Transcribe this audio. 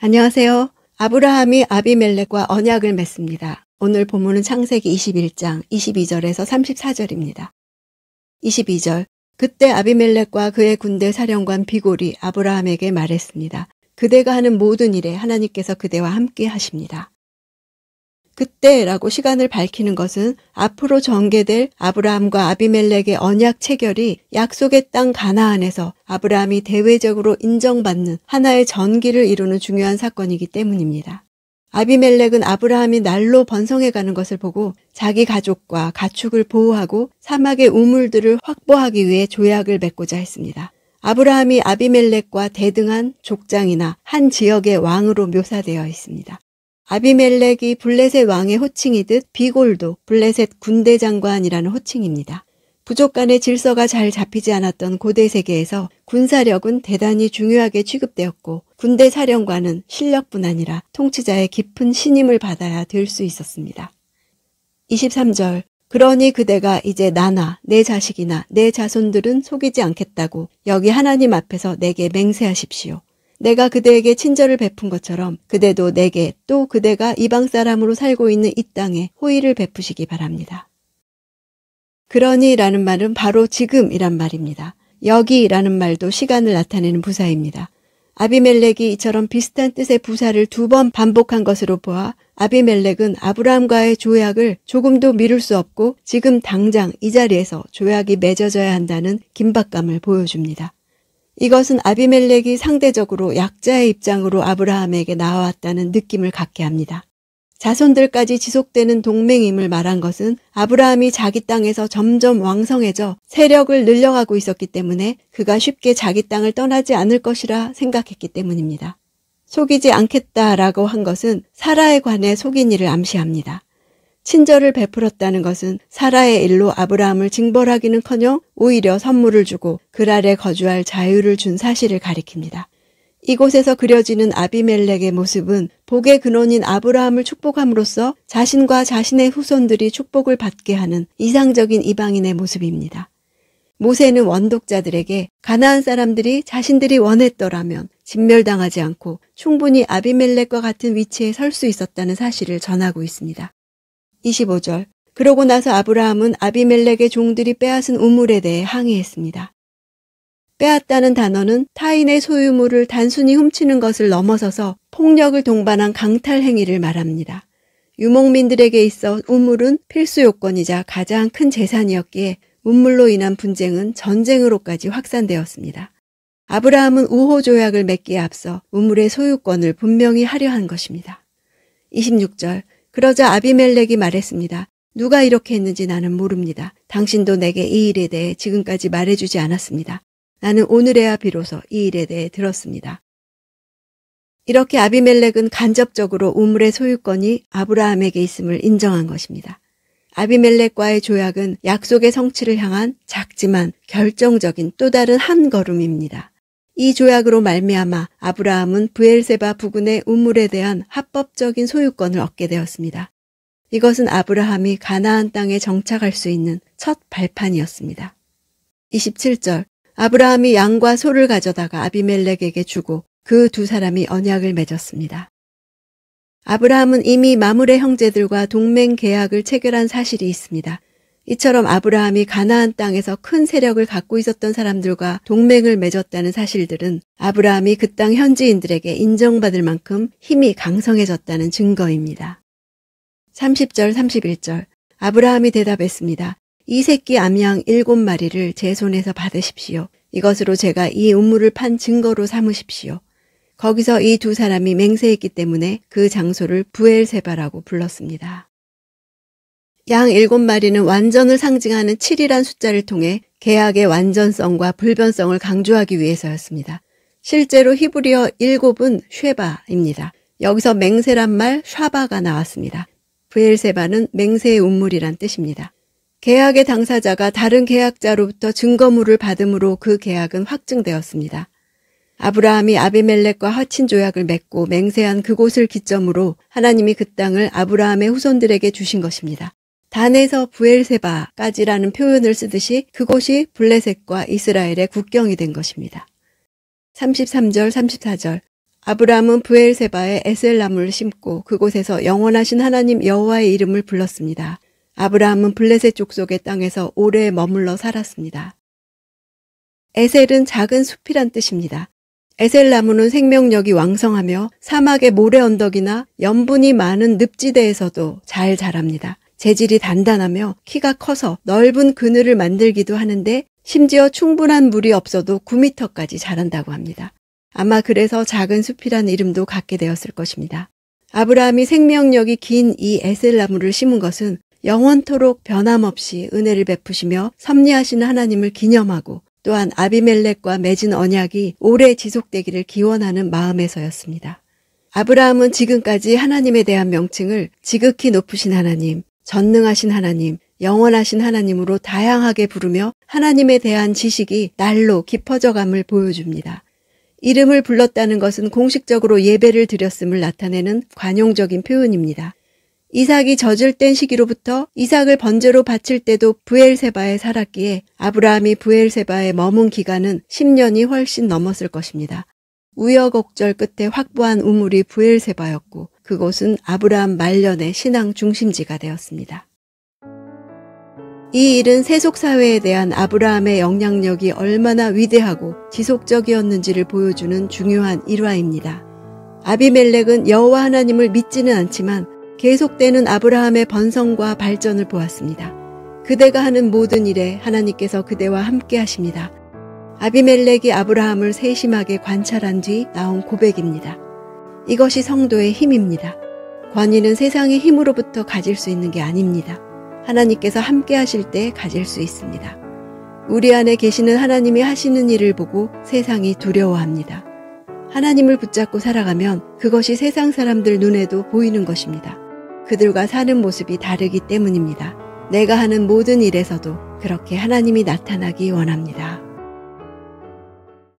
안녕하세요. 아브라함이 아비멜렉과 언약을 맺습니다. 오늘 본문은 창세기 21장 22절에서 34절입니다. 22절, 그때 아비멜렉과 그의 군대 사령관 비골이 아브라함에게 말했습니다. 그대가 하는 모든 일에 하나님께서 그대와 함께 하십니다. 그때라고 시간을 밝히는 것은 앞으로 전개될 아브라함과 아비멜렉의 언약 체결이 약속의 땅 가나안에서 아브라함이 대외적으로 인정받는 하나의 전기를 이루는 중요한 사건이기 때문입니다. 아비멜렉은 아브라함이 날로 번성해가는 것을 보고 자기 가족과 가축을 보호하고 사막의 우물들을 확보하기 위해 조약을 맺고자 했습니다. 아브라함이 아비멜렉과 대등한 족장이나 한 지역의 왕으로 묘사되어 있습니다. 아비멜렉이 블레셋 왕의 호칭이듯 비골도 블레셋 군대 장관이라는 호칭입니다. 부족 간의 질서가 잘 잡히지 않았던 고대 세계에서 군사력은 대단히 중요하게 취급되었고 군대 사령관은 실력뿐 아니라 통치자의 깊은 신임을 받아야 될 수 있었습니다. 23절, 그러니 그대가 이제 나나 내 자식이나 내 자손들은 속이지 않겠다고 여기 하나님 앞에서 내게 맹세하십시오. 내가 그대에게 친절을 베푼 것처럼 그대도 내게 또 그대가 이방 사람으로 살고 있는 이 땅에 호의를 베푸시기 바랍니다. 그러니라는 말은 바로 지금이란 말입니다. 여기라는 말도 시간을 나타내는 부사입니다. 아비멜렉이 이처럼 비슷한 뜻의 부사를 2번 반복한 것으로 보아 아비멜렉은 아브라함과의 조약을 조금도 미룰 수 없고 지금 당장 이 자리에서 조약이 맺어져야 한다는 긴박감을 보여줍니다. 이것은 아비멜렉이 상대적으로 약자의 입장으로 아브라함에게 나와왔다는 느낌을 갖게 합니다. 자손들까지 지속되는 동맹임을 말한 것은 아브라함이 자기 땅에서 점점 왕성해져 세력을 늘려가고 있었기 때문에 그가 쉽게 자기 땅을 떠나지 않을 것이라 생각했기 때문입니다. 속이지 않겠다라고 한 것은 사라에 관해 속인 일을 암시합니다. 친절을 베풀었다는 것은 사라의 일로 아브라함을 징벌하기는커녕 오히려 선물을 주고 그 아래 거주할 자유를 준 사실을 가리킵니다. 이곳에서 그려지는 아비멜렉의 모습은 복의 근원인 아브라함을 축복함으로써 자신과 자신의 후손들이 축복을 받게 하는 이상적인 이방인의 모습입니다. 모세는 원독자들에게 가나안 사람들이 자신들이 원했더라면 진멸당하지 않고 충분히 아비멜렉과 같은 위치에 설 수 있었다는 사실을 전하고 있습니다. 25절, 그러고 나서 아브라함은 아비멜렉의 종들이 빼앗은 우물에 대해 항의했습니다. 빼앗다는 단어는 타인의 소유물을 단순히 훔치는 것을 넘어서서 폭력을 동반한 강탈 행위를 말합니다. 유목민들에게 있어 우물은 필수 요건이자 가장 큰 재산이었기에 우물로 인한 분쟁은 전쟁으로까지 확산되었습니다. 아브라함은 우호 조약을 맺기에 앞서 우물의 소유권을 분명히 하려 한 것입니다. 26절, 그러자 아비멜렉이 말했습니다. 누가 이렇게 했는지 나는 모릅니다. 당신도 내게 이 일에 대해 지금까지 말해주지 않았습니다. 나는 오늘에야 비로소 이 일에 대해 들었습니다. 이렇게 아비멜렉은 간접적으로 우물의 소유권이 아브라함에게 있음을 인정한 것입니다. 아비멜렉과의 조약은 약속의 성취를 향한 작지만 결정적인 또 다른 한 걸음입니다. 이 조약으로 말미암아 아브라함은 브엘세바 부근의 우물에 대한 합법적인 소유권을 얻게 되었습니다. 이것은 아브라함이 가나안 땅에 정착할 수 있는 첫 발판이었습니다. 27절, 아브라함이 양과 소를 가져다가 아비멜렉에게 주고 그 2사람이 언약을 맺었습니다. 아브라함은 이미 마므레 형제들과 동맹 계약을 체결한 사실이 있습니다. 이처럼 아브라함이 가나안 땅에서 큰 세력을 갖고 있었던 사람들과 동맹을 맺었다는 사실들은 아브라함이 그 땅 현지인들에게 인정받을 만큼 힘이 강성해졌다는 증거입니다. 30절, 31절, 아브라함이 대답했습니다. 이 새끼 암양 7마리를 제 손에서 받으십시오. 이것으로 제가 이 우물을 판 증거로 삼으십시오. 거기서 이 2사람이 맹세했기 때문에 그 장소를 브엘세바라고 불렀습니다. 양 7마리는 완전을 상징하는 7이란 숫자를 통해 계약의 완전성과 불변성을 강조하기 위해서였습니다. 실제로 히브리어 7은 쉐바입니다. 여기서 맹세란 말 샤바가 나왔습니다. 브엘세바는 맹세의 우물이란 뜻입니다. 계약의 당사자가 다른 계약자로부터 증거물을 받음으로 그 계약은 확증되었습니다. 아브라함이 아비멜렉과 화친 조약을 맺고 맹세한 그곳을 기점으로 하나님이 그 땅을 아브라함의 후손들에게 주신 것입니다. 단에서 브엘세바까지라는 표현을 쓰듯이 그곳이 블레셋과 이스라엘의 국경이 된 것입니다. 33절, 34절, 아브라함은 브엘세바에 에셀나무를 심고 그곳에서 영원하신 하나님 여호와의 이름을 불렀습니다. 아브라함은 블레셋 족속의 땅에서 오래 머물러 살았습니다. 에셀은 작은 숲이란 뜻입니다. 에셀나무는 생명력이 왕성하며 사막의 모래 언덕이나 염분이 많은 늪지대에서도 잘 자랍니다. 재질이 단단하며 키가 커서 넓은 그늘을 만들기도 하는데 심지어 충분한 물이 없어도 9m까지 자란다고 합니다. 아마 그래서 작은 숲이란 이름도 갖게 되었을 것입니다. 아브라함이 생명력이 긴 이 에셀나무를 심은 것은 영원토록 변함없이 은혜를 베푸시며 섭리하시는 하나님을 기념하고 또한 아비멜렉과 맺은 언약이 오래 지속되기를 기원하는 마음에서였습니다. 아브라함은 지금까지 하나님에 대한 명칭을 지극히 높으신 하나님, 전능하신 하나님, 영원하신 하나님으로 다양하게 부르며 하나님에 대한 지식이 날로 깊어져감을 보여줍니다. 이름을 불렀다는 것은 공식적으로 예배를 드렸음을 나타내는 관용적인 표현입니다. 이삭이 젖을 땐 시기로부터 이삭을 번제로 바칠 때도 브엘세바에 살았기에 아브라함이 브엘세바에 머문 기간은 10년이 훨씬 넘었을 것입니다. 우여곡절 끝에 확보한 우물이 브엘세바였고 그곳은 아브라함 말년의 신앙 중심지가 되었습니다. 이 일은 세속사회에 대한 아브라함의 영향력이 얼마나 위대하고 지속적이었는지를 보여주는 중요한 일화입니다. 아비멜렉은 여호와 하나님을 믿지는 않지만 계속되는 아브라함의 번성과 발전을 보았습니다. 그대가 하는 모든 일에 하나님께서 그대와 함께 하십니다. 아비멜렉이 아브라함을 세심하게 관찰한 뒤 나온 고백입니다. 이것이 성도의 힘입니다. 권위는 세상의 힘으로부터 가질 수 있는 게 아닙니다. 하나님께서 함께 하실 때 가질 수 있습니다. 우리 안에 계시는 하나님이 하시는 일을 보고 세상이 두려워합니다. 하나님을 붙잡고 살아가면 그것이 세상 사람들 눈에도 보이는 것입니다. 그들과 사는 모습이 다르기 때문입니다. 내가 하는 모든 일에서도 그렇게 하나님이 나타나기 원합니다.